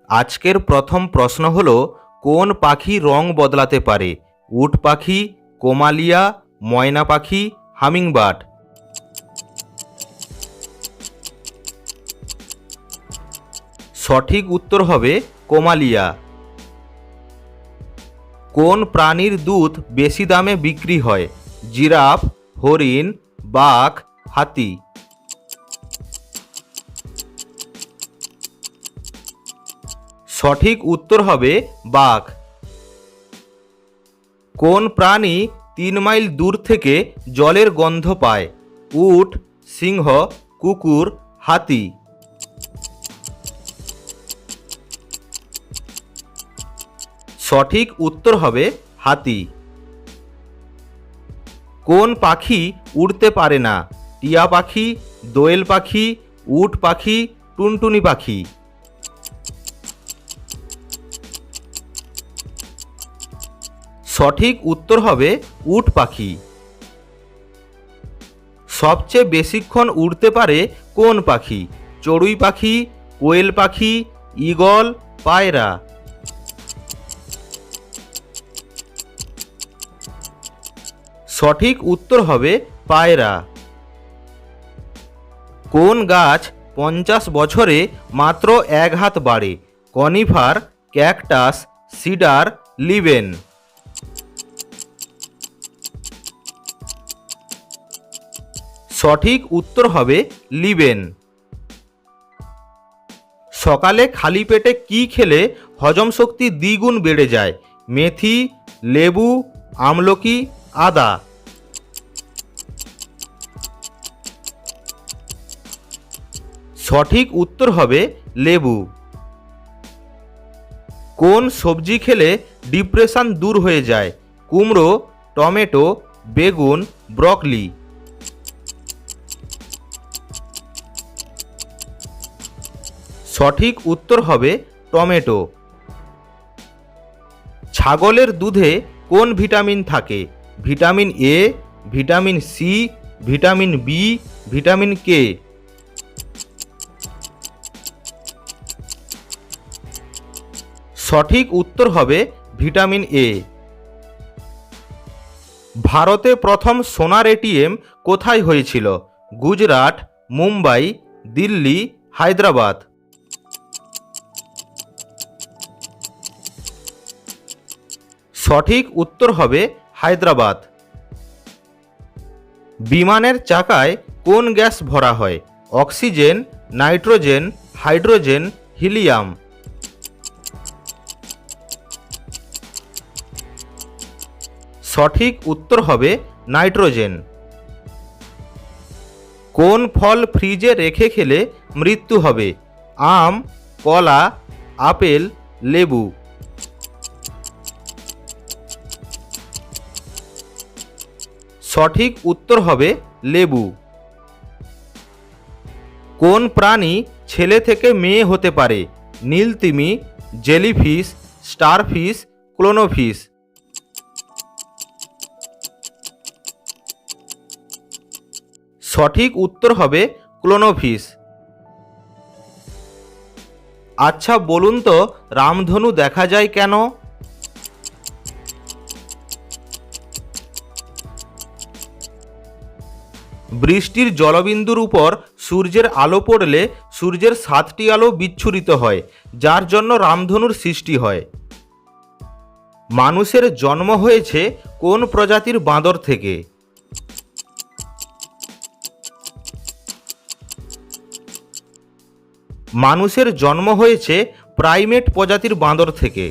আজকের প্রথম প্রশ্ন হলো, কোন পাখি রং বদলাতে পারে? উট পাখি, কোমালিয়া, ময়না পাখি, হামিংবার্ড। সঠিক উত্তর হবে কোমালিয়া। কোন প্রাণীর দুধ বেশি দামে বিক্রি হয়? জিরাফ, হরিণ, বাঘ, হাতি। সঠিক উত্তর হবে বাঘ। কোন প্রাণী 3 মাইল দূর থেকে জলের গন্ধ পায়? উট, সিংহ, কুকুর, হাতি। সঠিক উত্তর হবে হাতি। কোন পাখি উড়তে পারে না? টিয়া পাখি, দোয়েল পাখি, উট পাখি, টুনটুনি পাখি। সঠিক উত্তর হবে উট পাখি। সবচেয়ে বেশিক্ষণ উড়তে পারে কোন পাখি? চড়ুই পাখি, কোয়েল পাখি, ঈগল, পায়রা। সঠিক উত্তর হবে পায়রা। কোন গাছ 50 বছরে মাত্র 1 হাত বাড়ে? কনিফার, ক্যাকটাস, সিডার, লিবেন। সঠিক উত্তর হবে লিবেন। সকালে খালি পেটে কি খেলে হজম শক্তি দ্বিগুণ বেড়ে যায়? মেথি, লেবু, আমলকি, আদা। সঠিক উত্তর হবে লেবু। কোন সবজি খেলে ডিপ্রেশন দূর হয়ে যায়? কুমড়ো, টমেটো, বেগুন, ব্রকলি। সঠিক উত্তর হবে টমেটো। ছাগলের দুধে কোন ভিটামিন থাকে? Vitamin A, vitamin C, vitamin B, vitamin K. সঠিক উত্তর হবে ভিটামিন এ। ভারতে প্রথম সোনার এটিএম কোথায় হয়েছিল? গুজরাট, মুম্বাই, দিল্লি, হায়দ্রাবাদ। সঠিক উত্তর হবে হায়দ্রাবাদ। বিমানের চাকায় কোন গ্যাস ভরা হয়? Oxygen, nitrogen, hydrogen, helium. সঠিক উত্তর হবে নাইট্রোজেন। কোন ফল ফ্রিজে রেখে খেলে মৃত্যু হবে? আম, কলা, আপেল, লেবু। সঠিক উত্তর হবে লেবু। কোন প্রাণী ছেলে থেকে মেয়ে হতে পারে? নীলতিমি, জেলিফিশ, স্টারফিশ, ক্লোনোফিশ। সঠিক উত্তর হবে ক্লোনোফিশ। আচ্ছা বলুন তো, রামধনু দেখা যায় কেন? বৃষ্টির জলবিন্দুর উপর সূর্যের আলো পড়লে সূর্যের 7টি আলো বিচ্ছুরিত হয়, যার জন্য রামধনুর সৃষ্টি হয়। মানুষের জন্ম হয়েছে কোন প্রজাতির বাঁদর থেকে? মানুষের জন্ম হয়েছে প্রাইমেট প্রজাতির বাঁদর থেকে।